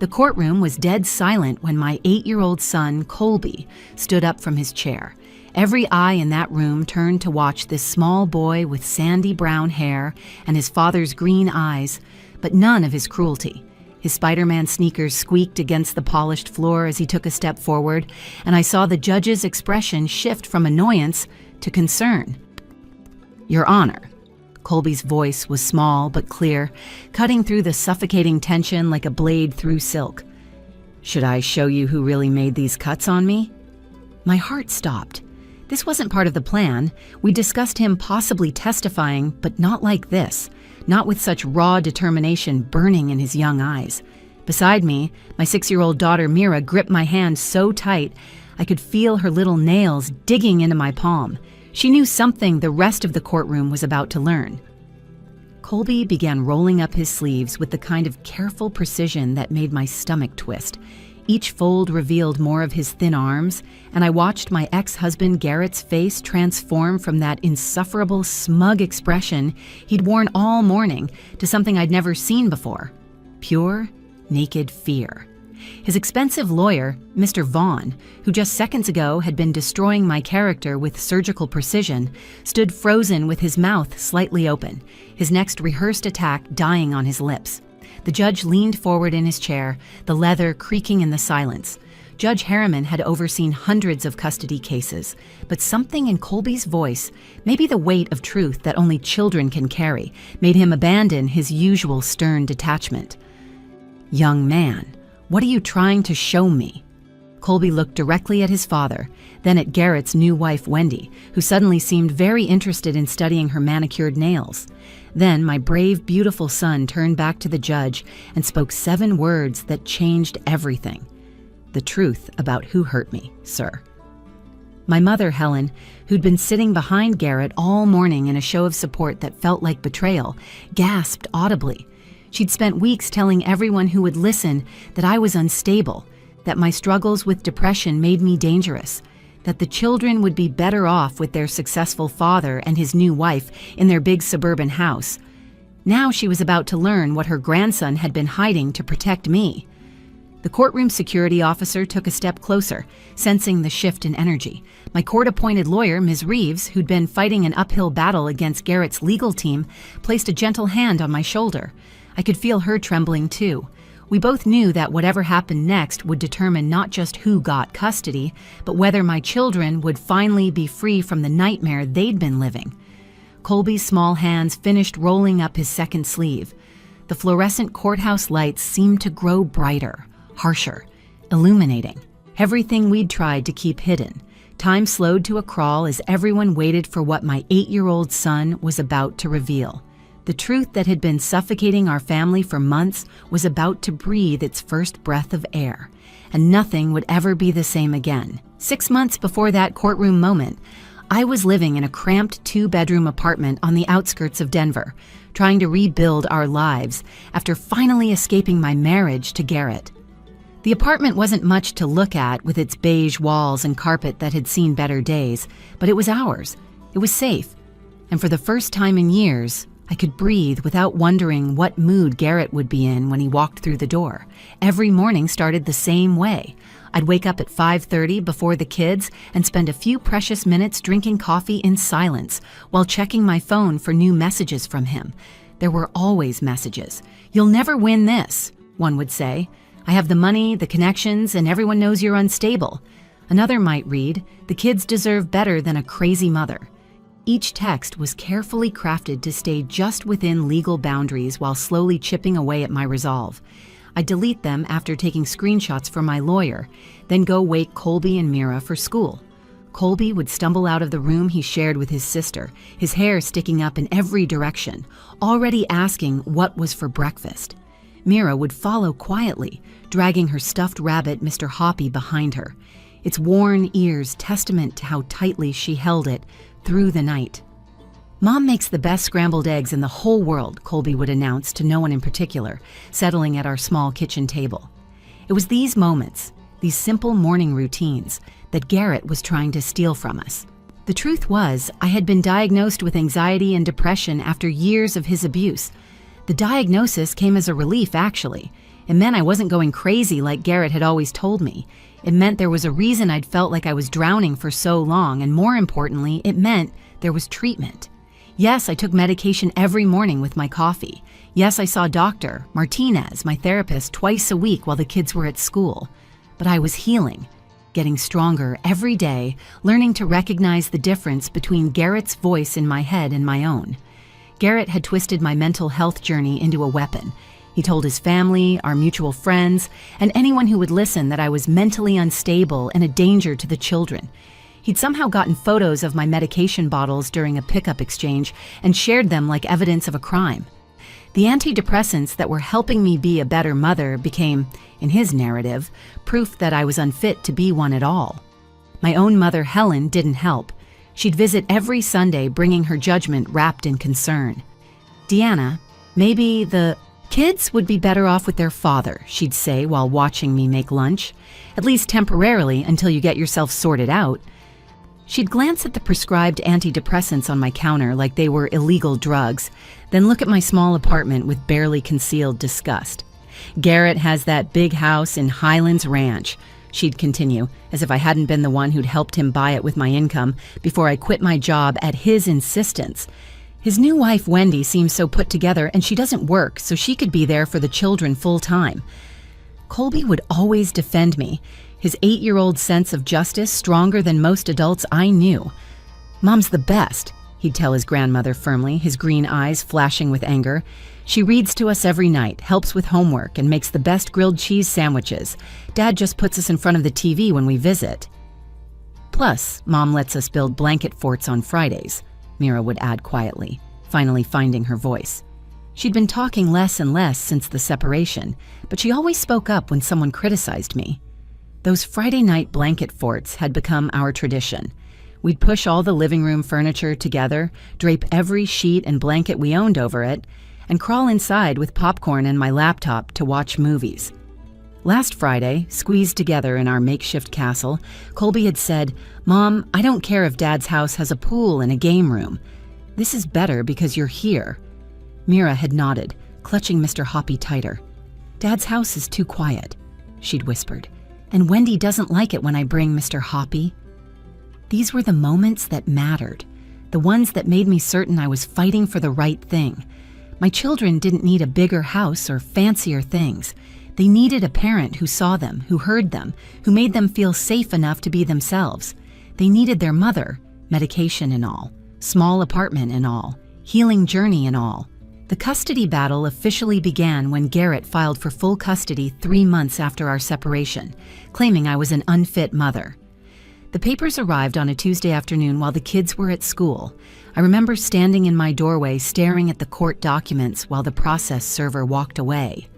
The courtroom was dead silent when my 8-year-old son, Colby, stood up from his chair. Every eye in that room turned to watch this small boy with sandy brown hair and his father's green eyes, but none of his cruelty. His Spider-Man sneakers squeaked against the polished floor as he took a step forward, and I saw the judge's expression shift from annoyance to concern. "Your Honor." Colby's voice was small but clear, cutting through the suffocating tension like a blade through silk. "Should I show you who really made these cuts on me?" My heart stopped. This wasn't part of the plan. We discussed him possibly testifying, but not like this, not with such raw determination burning in his young eyes. Beside me, my 6-year-old daughter Mira gripped my hand so tight I could feel her little nails digging into my palm. She knew something the rest of the courtroom was about to learn. Colby began rolling up his sleeves with the kind of careful precision that made my stomach twist. Each fold revealed more of his thin arms, and I watched my ex-husband Garrett's face transform from that insufferable, smug expression he'd worn all morning to something I'd never seen before. Pure, naked fear. His expensive lawyer, Mr. Vaughn, who just seconds ago had been destroying my character with surgical precision, stood frozen with his mouth slightly open, his next rehearsed attack dying on his lips. The judge leaned forward in his chair, the leather creaking in the silence. Judge Harriman had overseen hundreds of custody cases, but something in Colby's voice, maybe the weight of truth that only children can carry, made him abandon his usual stern detachment. "Young man, what are you trying to show me?" Colby looked directly at his father, then at Garrett's new wife, Wendy, who suddenly seemed very interested in studying her manicured nails. Then my brave, beautiful son turned back to the judge and spoke 7 words that changed everything. "The truth about who hurt me, sir." My mother, Helen, who'd been sitting behind Garrett all morning in a show of support that felt like betrayal, gasped audibly. She'd spent weeks telling everyone who would listen that I was unstable, that my struggles with depression made me dangerous, that the children would be better off with their successful father and his new wife in their big suburban house. Now she was about to learn what her grandson had been hiding to protect me. The courtroom security officer took a step closer, sensing the shift in energy. My court-appointed lawyer, Ms. Reeves, who'd been fighting an uphill battle against Garrett's legal team, placed a gentle hand on my shoulder. I could feel her trembling too. We both knew that whatever happened next would determine not just who got custody, but whether my children would finally be free from the nightmare they'd been living. Colby's small hands finished rolling up his second sleeve. The fluorescent courthouse lights seemed to grow brighter, harsher, illuminating. Everything we'd tried to keep hidden. Time slowed to a crawl as everyone waited for what my 8-year-old son was about to reveal. The truth that had been suffocating our family for months was about to breathe its first breath of air, and nothing would ever be the same again. 6 months before that courtroom moment, I was living in a cramped 2-bedroom apartment on the outskirts of Denver, trying to rebuild our lives after finally escaping my marriage to Garrett. The apartment wasn't much to look at with its beige walls and carpet that had seen better days, but it was ours. It was safe. And for the first time in years, I could breathe without wondering what mood Garrett would be in when he walked through the door. Every morning started the same way. I'd wake up at 5:30 before the kids and spend a few precious minutes drinking coffee in silence while checking my phone for new messages from him. There were always messages. "You'll never win this," one would say. "I have the money, the connections, and everyone knows you're unstable." Another might read, "The kids deserve better than a crazy mother." Each text was carefully crafted to stay just within legal boundaries while slowly chipping away at my resolve. I'd delete them after taking screenshots for my lawyer, then go wake Colby and Mira for school. Colby would stumble out of the room he shared with his sister, his hair sticking up in every direction, already asking what was for breakfast. Mira would follow quietly, dragging her stuffed rabbit, Mr. Hoppy, behind her, its worn ears testament to how tightly she held it through the night. "Mom makes the best scrambled eggs in the whole world," Colby would announce to no one in particular, settling at our small kitchen table. It was these moments, these simple morning routines, that Garrett was trying to steal from us. The truth was, I had been diagnosed with anxiety and depression after years of his abuse. The diagnosis came as a relief, actually. It meant I wasn't going crazy like Garrett had always told me. It meant there was a reason I'd felt like I was drowning for so long, and more importantly, it meant there was treatment. Yes, I took medication every morning with my coffee. Yes, I saw Dr. Martinez, my therapist, twice a week while the kids were at school. But I was healing, getting stronger every day, learning to recognize the difference between Garrett's voice in my head and my own. Garrett had twisted my mental health journey into a weapon. He told his family, our mutual friends, and anyone who would listen that I was mentally unstable and a danger to the children. He'd somehow gotten photos of my medication bottles during a pickup exchange and shared them like evidence of a crime. The antidepressants that were helping me be a better mother became, in his narrative, proof that I was unfit to be one at all. My own mother, Helen, didn't help. She'd visit every Sunday, bringing her judgment wrapped in concern. Deanna, maybe the kids would be better off with their father, she'd say while watching me make lunch, at least temporarily until you get yourself sorted out. She'd glance at the prescribed antidepressants on my counter like they were illegal drugs, then look at my small apartment with barely concealed disgust. Garrett has that big house in Highlands Ranch, she'd continue, as if I hadn't been the one who'd helped him buy it with my income before I quit my job at his insistence. His new wife, Wendy, seems so put together, and she doesn't work, so she could be there for the children full time. Colby would always defend me, his 8-year-old sense of justice stronger than most adults I knew. "Mom's the best," he'd tell his grandmother firmly, his green eyes flashing with anger. "She reads to us every night, helps with homework, and makes the best grilled cheese sandwiches. Dad just puts us in front of the TV when we visit. Plus, Mom lets us build blanket forts on Fridays," Mira would add quietly, finally finding her voice. She'd been talking less and less since the separation, but she always spoke up when someone criticized me. Those Friday night blanket forts had become our tradition. We'd push all the living room furniture together, drape every sheet and blanket we owned over it, and crawl inside with popcorn and my laptop to watch movies. Last Friday, squeezed together in our makeshift castle, Colby had said, "Mom, I don't care if Dad's house has a pool and a game room. This is better because you're here." Mira had nodded, clutching Mr. Hoppy tighter. "Dad's house is too quiet," she'd whispered, "and Wendy doesn't like it when I bring Mr. Hoppy." These were the moments that mattered, the ones that made me certain I was fighting for the right thing. My children didn't need a bigger house or fancier things. They needed a parent who saw them, who heard them, who made them feel safe enough to be themselves. They needed their mother, medication and all, small apartment and all, healing journey and all. The custody battle officially began when Garrett filed for full custody 3 months after our separation, claiming I was an unfit mother. The papers arrived on a Tuesday afternoon while the kids were at school. I remember standing in my doorway staring at the court documents while the process server walked away.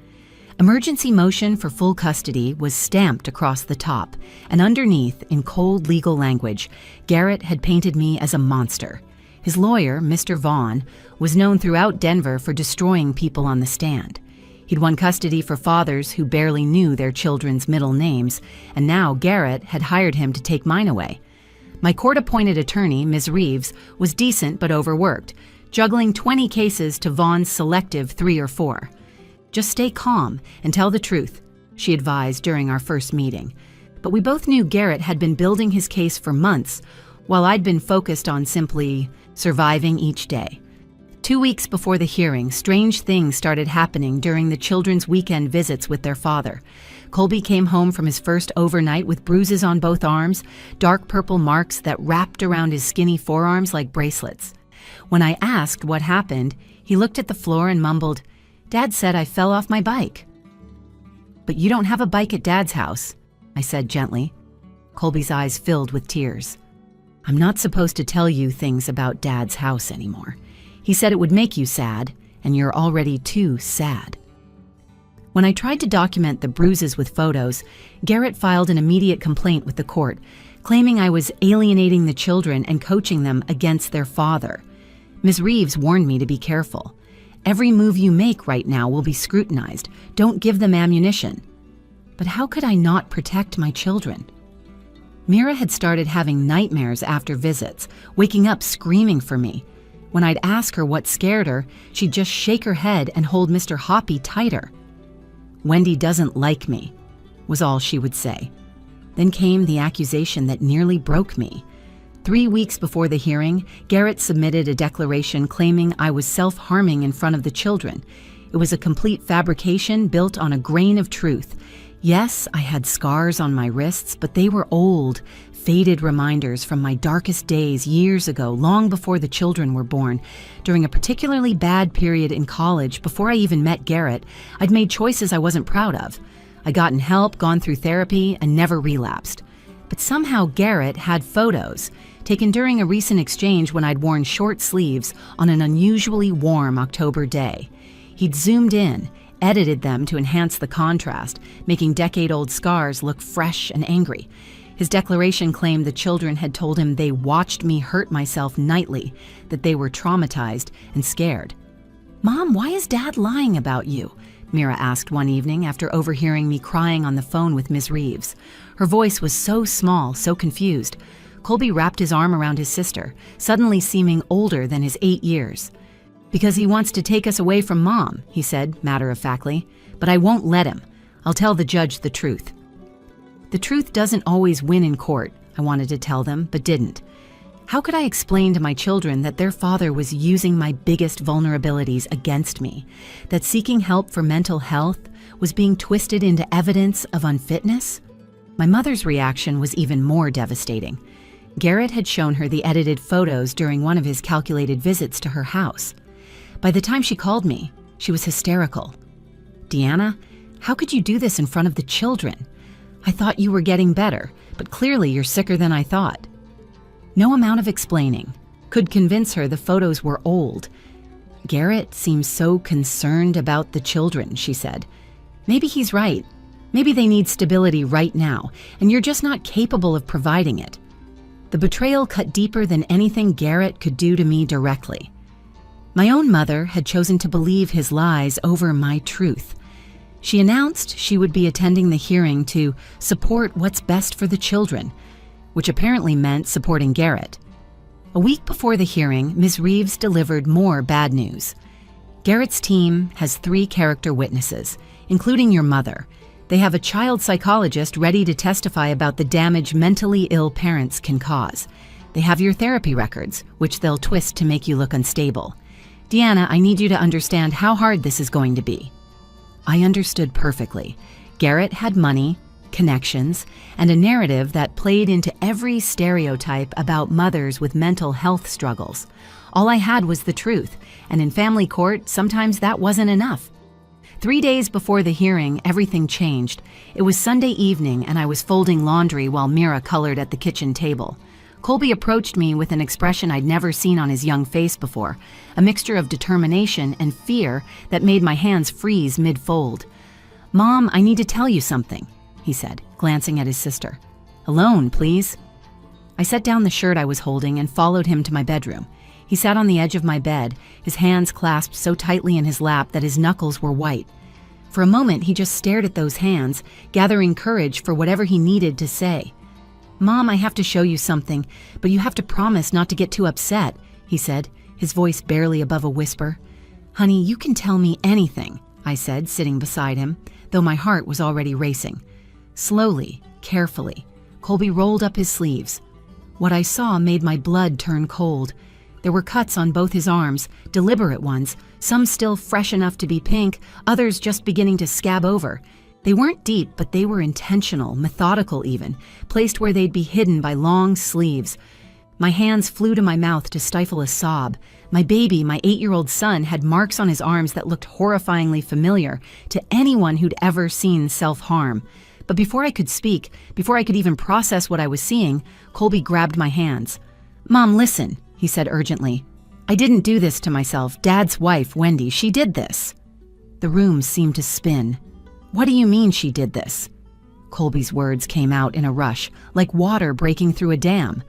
Emergency motion for full custody was stamped across the top, and underneath, in cold legal language, Garrett had painted me as a monster. His lawyer, Mr. Vaughn, was known throughout Denver for destroying people on the stand. He'd won custody for fathers who barely knew their children's middle names, and now Garrett had hired him to take mine away. My court-appointed attorney, Ms. Reeves, was decent but overworked, juggling 20 cases to Vaughn's selective 3 or 4. "Just stay calm and tell the truth," she advised during our first meeting. But we both knew Garrett had been building his case for months, while I'd been focused on simply surviving each day. 2 weeks before the hearing, strange things started happening during the children's weekend visits with their father. Colby came home from his first overnight with bruises on both arms, dark purple marks that wrapped around his skinny forearms like bracelets. When I asked what happened, he looked at the floor and mumbled, "Dad said I fell off my bike." "But you don't have a bike at Dad's house," I said gently. Colby's eyes filled with tears. "I'm not supposed to tell you things about Dad's house anymore. He said it would make you sad, and you're already too sad." When I tried to document the bruises with photos, Garrett filed an immediate complaint with the court, claiming I was alienating the children and coaching them against their father. Ms. Reeves warned me to be careful. "Every move you make right now will be scrutinized. Don't give them ammunition." But how could I not protect my children? Mira had started having nightmares after visits, waking up screaming for me. When I'd ask her what scared her, she'd just shake her head and hold Mr. Hoppy tighter. "Wendy doesn't like me," was all she would say. Then came the accusation that nearly broke me. 3 weeks before the hearing, Garrett submitted a declaration claiming I was self-harming in front of the children. It was a complete fabrication built on a grain of truth. Yes, I had scars on my wrists, but they were old, faded reminders from my darkest days years ago, long before the children were born. During a particularly bad period in college, before I even met Garrett, I'd made choices I wasn't proud of. I'd gotten help, gone through therapy, and never relapsed. But somehow Garrett had photos, taken during a recent exchange when I'd worn short sleeves on an unusually warm October day. He'd zoomed in, edited them to enhance the contrast, making decade-old scars look fresh and angry. His declaration claimed the children had told him they watched me hurt myself nightly, that they were traumatized and scared. "Mom, why is Dad lying about you?" Mira asked one evening after overhearing me crying on the phone with Ms. Reeves. Her voice was so small, so confused. Colby wrapped his arm around his sister, suddenly seeming older than his 8 years. "Because he wants to take us away from Mom," he said matter-of-factly. "But I won't let him. I'll tell the judge the truth." The truth doesn't always win in court, I wanted to tell them, but didn't. How could I explain to my children that their father was using my biggest vulnerabilities against me, that seeking help for mental health was being twisted into evidence of unfitness? My mother's reaction was even more devastating. Garrett had shown her the edited photos during one of his calculated visits to her house. By the time she called me, she was hysterical. "Deanna, how could you do this in front of the children? I thought you were getting better, but clearly you're sicker than I thought." No amount of explaining could convince her the photos were old. "Garrett seems so concerned about the children," she said. "Maybe he's right. Maybe they need stability right now, and you're just not capable of providing it." The betrayal cut deeper than anything Garrett could do to me directly. My own mother had chosen to believe his lies over my truth. She announced she would be attending the hearing to support what's best for the children, which apparently meant supporting Garrett. A week before the hearing, Ms. Reeves delivered more bad news. Garrett's team has 3 character witnesses, including your mother. They have a child psychologist ready to testify about the damage mentally ill parents can cause. They have your therapy records, which they'll twist to make you look unstable. "Deanna, I need you to understand how hard this is going to be." I understood perfectly. Garrett had money, connections, and a narrative that played into every stereotype about mothers with mental health struggles. All I had was the truth, and in family court, sometimes that wasn't enough. 3 days before the hearing, everything changed. It was Sunday evening, and I was folding laundry while Mira colored at the kitchen table. Colby approached me with an expression I'd never seen on his young face before, a mixture of determination and fear that made my hands freeze mid-fold. "Mom, I need to tell you something," he said, glancing at his sister. "Alone, please." I set down the shirt I was holding and followed him to my bedroom. He sat on the edge of my bed, his hands clasped so tightly in his lap that his knuckles were white. For a moment, he just stared at those hands, gathering courage for whatever he needed to say. "Mom, I have to show you something, but you have to promise not to get too upset," he said, his voice barely above a whisper. "Honey, you can tell me anything," I said, sitting beside him, though my heart was already racing. Slowly, carefully, Colby rolled up his sleeves. What I saw made my blood turn cold. There were cuts on both his arms, deliberate ones, some still fresh enough to be pink, others just beginning to scab over. They weren't deep, but they were intentional, methodical even, placed where they'd be hidden by long sleeves. My hands flew to my mouth to stifle a sob. My baby, my 8-year-old son, had marks on his arms that looked horrifyingly familiar to anyone who'd ever seen self-harm. But before I could speak, before I could even process what I was seeing, Colby grabbed my hands. "Mom, listen," he said urgently. "I didn't do this to myself. Dad's wife, Wendy, she did this." The room seemed to spin. "What do you mean she did this?" Colby's words came out in a rush, like water breaking through a dam.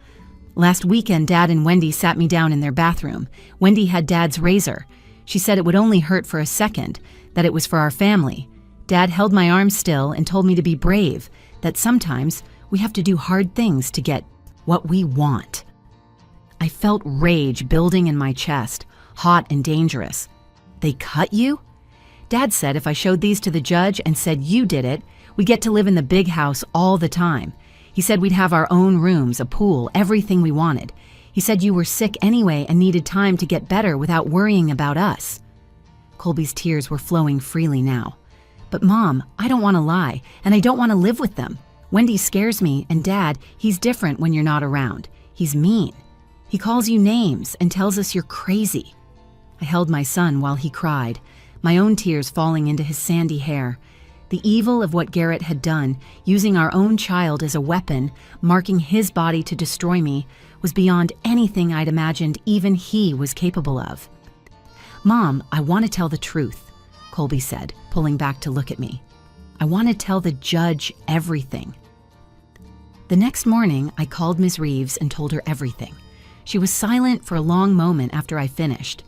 "Last weekend, Dad and Wendy sat me down in their bathroom. Wendy had Dad's razor. She said it would only hurt for a second, that it was for our family. Dad held my arm still and told me to be brave, that sometimes we have to do hard things to get what we want." I felt rage building in my chest, hot and dangerous. "They cut you?" Dad said if I showed these to the judge and said you did it, we'd get to live in the big house all the time. He said we'd have our own rooms, a pool, everything we wanted. He said you were sick anyway and needed time to get better without worrying about us." Colby's tears were flowing freely now. "But Mom, I don't want to lie, and I don't want to live with them. Wendy scares me, and Dad, he's different when you're not around. He's mean. He calls you names and tells us you're crazy." I held my son while he cried, my own tears falling into his sandy hair. The evil of what Garrett had done, using our own child as a weapon, marking his body to destroy me, was beyond anything I'd imagined even he was capable of. "Mom, I want to tell the truth," Colby said, pulling back to look at me. "I want to tell the judge everything." The next morning, I called Ms. Reeves and told her everything. She was silent for a long moment after I finished.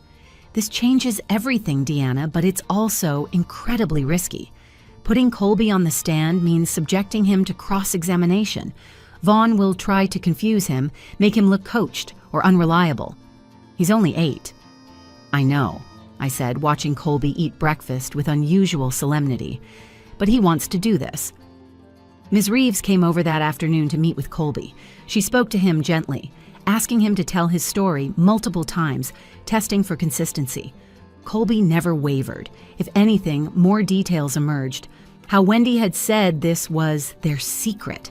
"This changes everything, Deanna, but it's also incredibly risky. Putting Colby on the stand means subjecting him to cross-examination. Vaughn will try to confuse him, make him look coached or unreliable. He's only 8. "I know," I said, watching Colby eat breakfast with unusual solemnity. "But he wants to do this." Ms. Reeves came over that afternoon to meet with Colby. She spoke to him gently, asking him to tell his story multiple times, testing for consistency. Colby never wavered. If anything, more details emerged. How Wendy had said this was their secret.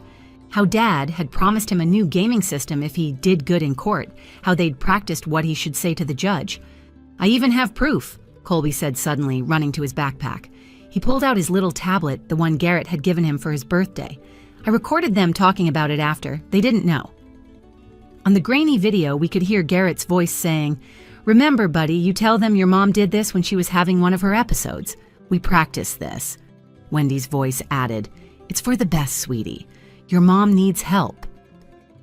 How Dad had promised him a new gaming system if he did good in court. How they'd practiced what he should say to the judge. "I even have proof," Colby said suddenly, running to his backpack. He pulled out his little tablet, the one Garrett had given him for his birthday. I recorded them talking about it after. They didn't know. On the grainy video, we could hear Garrett's voice saying, "Remember, buddy, you tell them your mom did this when she was having one of her episodes. We practiced this." Wendy's voice added, "It's for the best, sweetie. Your mom needs help."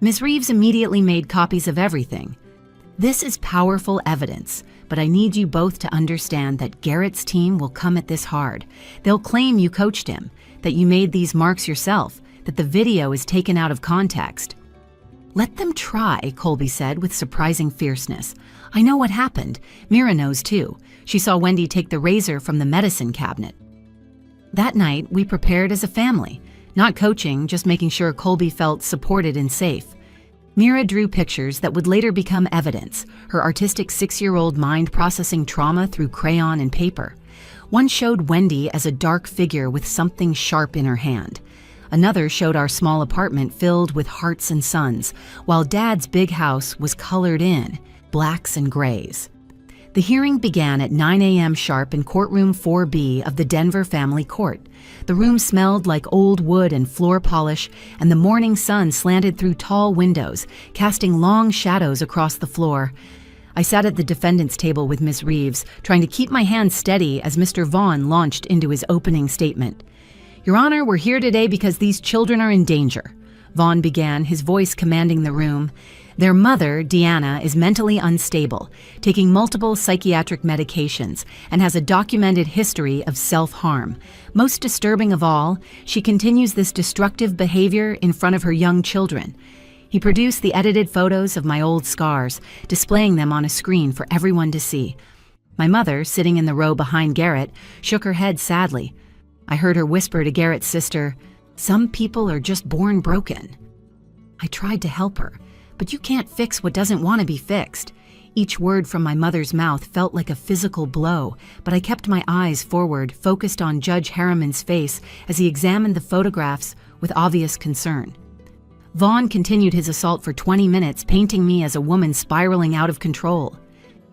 Ms. Reeves immediately made copies of everything. "This is powerful evidence, but I need you both to understand that Garrett's team will come at this hard. They'll claim you coached him, that you made these marks yourself, that the video is taken out of context." "Let them try," Colby said with surprising fierceness. "I know what happened. Mira knows too. She saw Wendy take the razor from the medicine cabinet." That night, we prepared as a family. Not coaching, just making sure Colby felt supported and safe. Mira drew pictures that would later become evidence, her artistic 6-year-old mind processing trauma through crayon and paper. One showed Wendy as a dark figure with something sharp in her hand. Another showed our small apartment filled with hearts and suns, while Dad's big house was colored in, blacks and grays. The hearing began at 9 a.m. sharp in courtroom 4B of the Denver Family Court. The room smelled like old wood and floor polish, and the morning sun slanted through tall windows, casting long shadows across the floor. I sat at the defendant's table with Ms. Reeves, trying to keep my hands steady as Mr. Vaughn launched into his opening statement. "Your Honor, we're here today because these children are in danger," Vaughn began, his voice commanding the room. "Their mother, Deanna, is mentally unstable, taking multiple psychiatric medications, and has a documented history of self-harm. Most disturbing of all, she continues this destructive behavior in front of her young children." He produced the edited photos of my old scars, displaying them on a screen for everyone to see. My mother, sitting in the row behind Garrett, shook her head sadly. I heard her whisper to Garrett's sister, "Some people are just born broken." I tried to help her. "But you can't fix what doesn't want to be fixed." Each word from my mother's mouth felt like a physical blow, but I kept my eyes forward, focused on Judge Harriman's face as he examined the photographs with obvious concern. Vaughn continued his assault for 20 minutes, painting me as a woman spiraling out of control.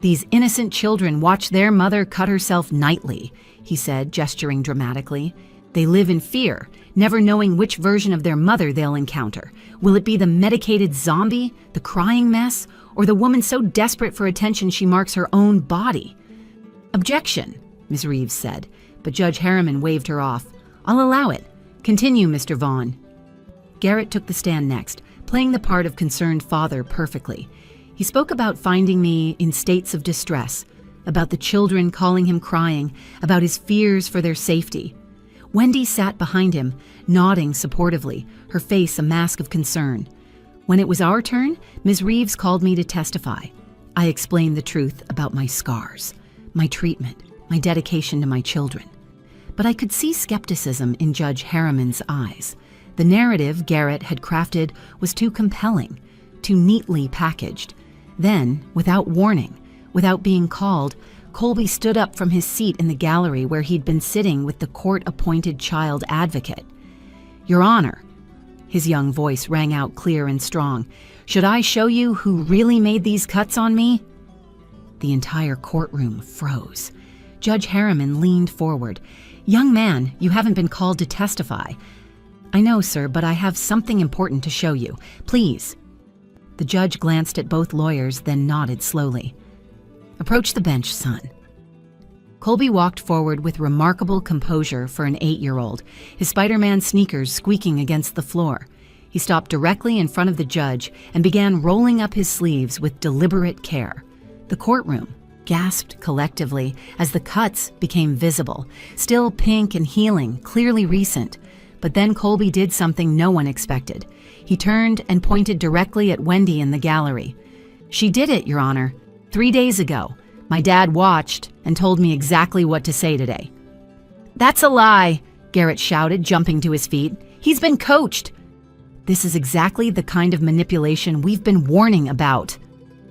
"These innocent children watch their mother cut herself nightly," he said, gesturing dramatically. "They live in fear, never knowing which version of their mother they'll encounter. Will it be the medicated zombie, the crying mess, or the woman so desperate for attention she marks her own body?" "Objection," Ms. Reeves said, but Judge Harriman waved her off. "I'll allow it. Continue, Mr. Vaughn." Garrett took the stand next, playing the part of concerned father perfectly. He spoke about finding me in states of distress, about the children calling him crying, about his fears for their safety. Wendy sat behind him, nodding supportively, her face a mask of concern. When it was our turn, Ms. Reeves called me to testify. I explained the truth about my scars, my treatment, my dedication to my children. But I could see skepticism in Judge Harriman's eyes. The narrative Garrett had crafted was too compelling, too neatly packaged. Then, without warning, without being called, Colby stood up from his seat in the gallery where he'd been sitting with the court-appointed child advocate. "Your Honor," his young voice rang out clear and strong, "should I show you who really made these cuts on me?" The entire courtroom froze. Judge Harriman leaned forward. "Young man, you haven't been called to testify." "I know, sir, but I have something important to show you. Please." The judge glanced at both lawyers, then nodded slowly. "Approach the bench, son." Colby walked forward with remarkable composure for an 8-year-old, his Spider-Man sneakers squeaking against the floor. He stopped directly in front of the judge and began rolling up his sleeves with deliberate care. The courtroom gasped collectively as the cuts became visible, still pink and healing, clearly recent. But then Colby did something no one expected. He turned and pointed directly at Wendy in the gallery. "She did it, Your Honor. 3 days ago. My dad watched and told me exactly what to say today." "That's a lie," Garrett shouted, jumping to his feet. "He's been coached." "This is exactly the kind of manipulation we've been warning about."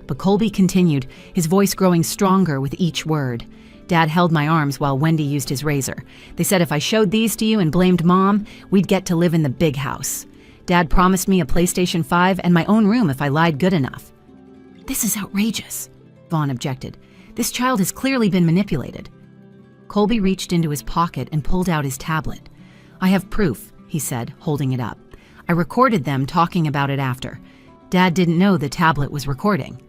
But Colby continued, his voice growing stronger with each word. "Dad held my arms while Wendy used his razor. They said if I showed these to you and blamed Mom, we'd get to live in the big house. Dad promised me a PlayStation 5 and my own room if I lied good enough." "This is outrageous," Vaughn objected. "This child has clearly been manipulated." Colby reached into his pocket and pulled out his tablet. "I have proof," he said, holding it up. "I recorded them talking about it after. Dad didn't know the tablet was recording."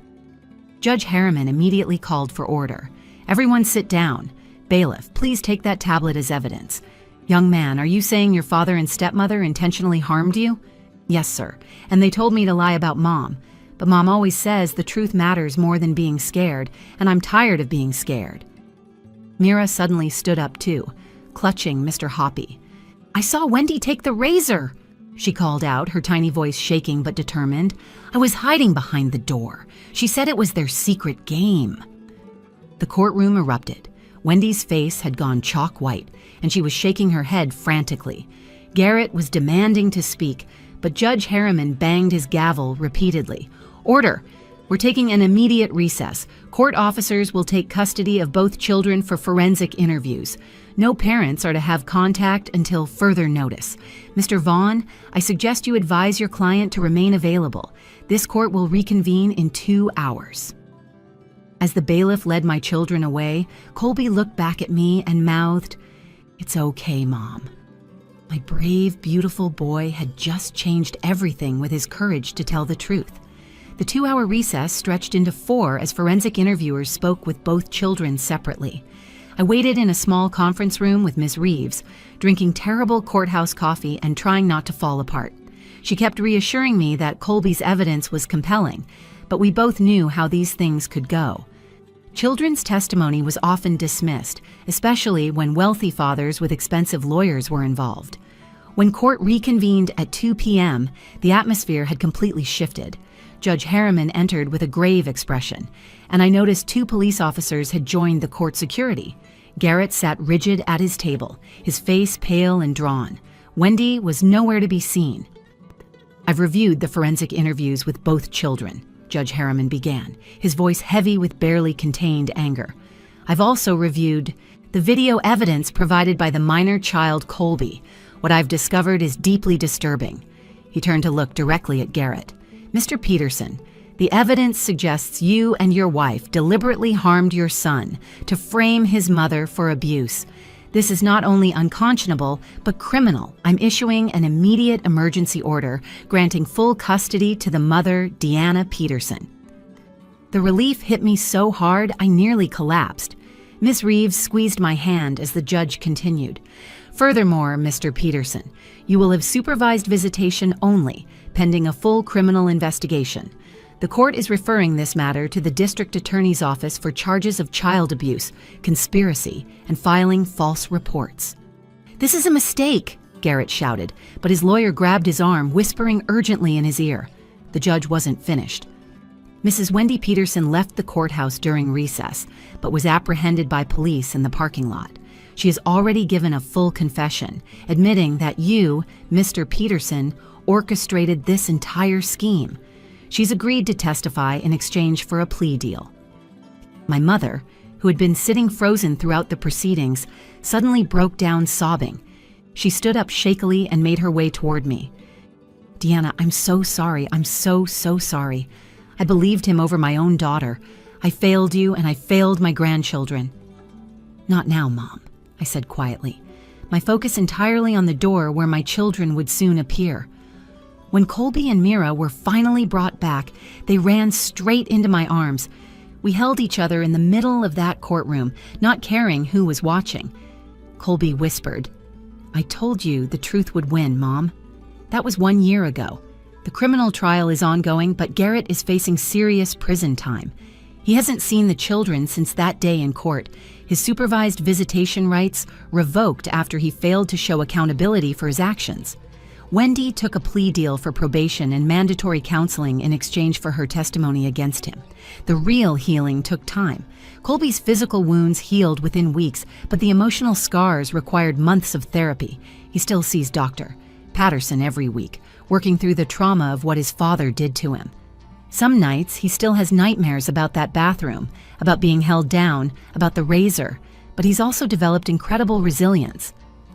Judge Harriman immediately called for order. "Everyone sit down. Bailiff, please take that tablet as evidence. Young man, are you saying your father and stepmother intentionally harmed you?" "Yes, sir. And they told me to lie about Mom. But Mom always says the truth matters more than being scared, and I'm tired of being scared." Mira suddenly stood up too, clutching Mr. Hoppy. "I saw Wendy take the razor," she called out, her tiny voice shaking but determined. "I was hiding behind the door. She said it was their secret game." The courtroom erupted. Wendy's face had gone chalk white, and she was shaking her head frantically. Garrett was demanding to speak, but Judge Harriman banged his gavel repeatedly. "Order! We're taking an immediate recess. Court officers will take custody of both children for forensic interviews. No parents are to have contact until further notice. Mr. Vaughn, I suggest you advise your client to remain available. This court will reconvene in 2 hours." As the bailiff led my children away, Colby looked back at me and mouthed, "It's okay, Mom." My brave, beautiful boy had just changed everything with his courage to tell the truth. The 2-hour recess stretched into 4 as forensic interviewers spoke with both children separately. I waited in a small conference room with Ms. Reeves, drinking terrible courthouse coffee and trying not to fall apart. She kept reassuring me that Colby's evidence was compelling, but we both knew how these things could go. Children's testimony was often dismissed, especially when wealthy fathers with expensive lawyers were involved. When court reconvened at 2 p.m., the atmosphere had completely shifted. Judge Harriman entered with a grave expression, and I noticed 2 police officers had joined the court security. Garrett sat rigid at his table, his face pale and drawn. Wendy was nowhere to be seen. "I've reviewed the forensic interviews with both children," Judge Harriman began, his voice heavy with barely contained anger. "I've also reviewed the video evidence provided by the minor child Colby. What I've discovered is deeply disturbing." He turned to look directly at Garrett. "Mr. Peterson, the evidence suggests you and your wife deliberately harmed your son to frame his mother for abuse. This is not only unconscionable, but criminal. I'm issuing an immediate emergency order granting full custody to the mother, Deanna Peterson." The relief hit me so hard I nearly collapsed. Ms. Reeves squeezed my hand as the judge continued. "Furthermore, Mr. Peterson, you will have supervised visitation only, pending a full criminal investigation. The court is referring this matter to the district attorney's office for charges of child abuse, conspiracy, and filing false reports." "This is a mistake," Garrett shouted, but his lawyer grabbed his arm, whispering urgently in his ear. The judge wasn't finished. Mrs. Wendy Peterson left the courthouse during recess, but was apprehended by police in the parking lot. She has already given a full confession, admitting that you, Mr. Peterson, orchestrated this entire scheme. She's agreed to testify in exchange for a plea deal. My mother, who had been sitting frozen throughout the proceedings, suddenly broke down sobbing. She stood up shakily and made her way toward me. "Deanna, I'm so sorry. I'm so sorry. I believed him over my own daughter. I failed you and I failed my grandchildren." "Not now, Mom," I said quietly, my focus entirely on the door where my children would soon appear. When Colby and Mira were finally brought back, they ran straight into my arms. We held each other in the middle of that courtroom, not caring who was watching. Colby whispered, "I told you the truth would win, Mom. That was 1 year ago. The criminal trial is ongoing, but Garrett is facing serious prison time. He hasn't seen the children since that day in court. His supervised visitation rights revoked after he failed to show accountability for his actions. Wendy took a plea deal for probation and mandatory counseling in exchange for her testimony against him. The real healing took time. Colby's physical wounds healed within weeks, but the emotional scars required months of therapy. He still sees Dr. Patterson every week, working through the trauma of what his father did to him. Some nights, he still has nightmares about that bathroom, about being held down, about the razor, but he's also developed incredible resilience.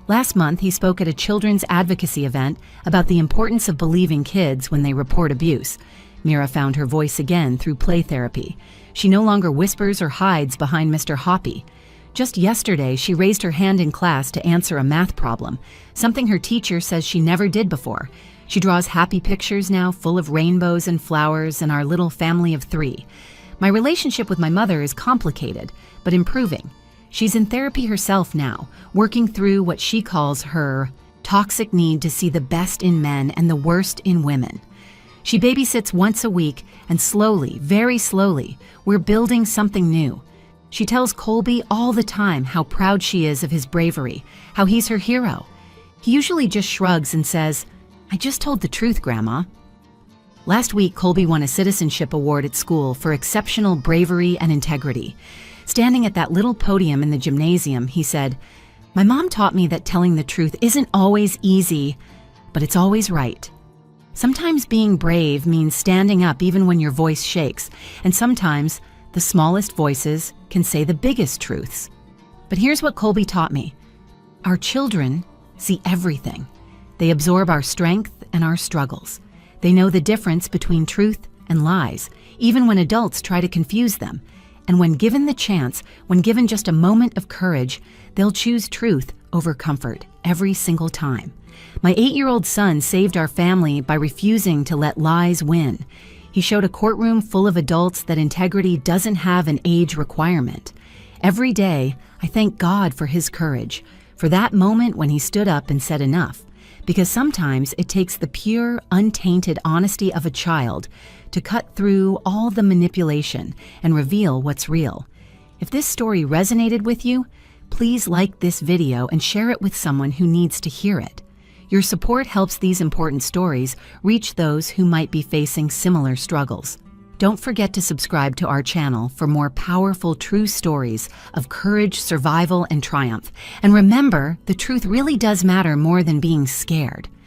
Last month, he spoke at a children's advocacy event about the importance of believing kids when they report abuse. Mira found her voice again through play therapy. She no longer whispers or hides behind Mr. Hoppy. Just yesterday, she raised her hand in class to answer a math problem, something her teacher says she never did before. She draws happy pictures now full of rainbows and flowers and our little family of 3. My relationship with my mother is complicated, but improving. She's in therapy herself now, working through what she calls her toxic need to see the best in men and the worst in women. She babysits once a week, and slowly, very slowly, we're building something new. She tells Colby all the time how proud she is of his bravery, how he's her hero. He usually just shrugs and says, "I just told the truth, Grandma." Last week, Colby won a citizenship award at school for exceptional bravery and integrity. Standing at that little podium in the gymnasium, he said, "My mom taught me that telling the truth isn't always easy, but it's always right. Sometimes being brave means standing up even when your voice shakes, and sometimes the smallest voices can say the biggest truths." But here's what Colby taught me. Our children see everything. They absorb our strength and our struggles. They know the difference between truth and lies, even when adults try to confuse them. And when given the chance, when given just a moment of courage, they'll choose truth over comfort every single time. My 8-year-old son saved our family by refusing to let lies win. He showed a courtroom full of adults that integrity doesn't have an age requirement. Every day, I thank God for his courage, for that moment when he stood up and said enough. Because sometimes it takes the pure, untainted honesty of a child to cut through all the manipulation and reveal what's real. If this story resonated with you, please like this video and share it with someone who needs to hear it. Your support helps these important stories reach those who might be facing similar struggles. Don't forget to subscribe to our channel for more powerful true stories of courage, survival, and triumph. And remember, the truth really does matter more than being scared.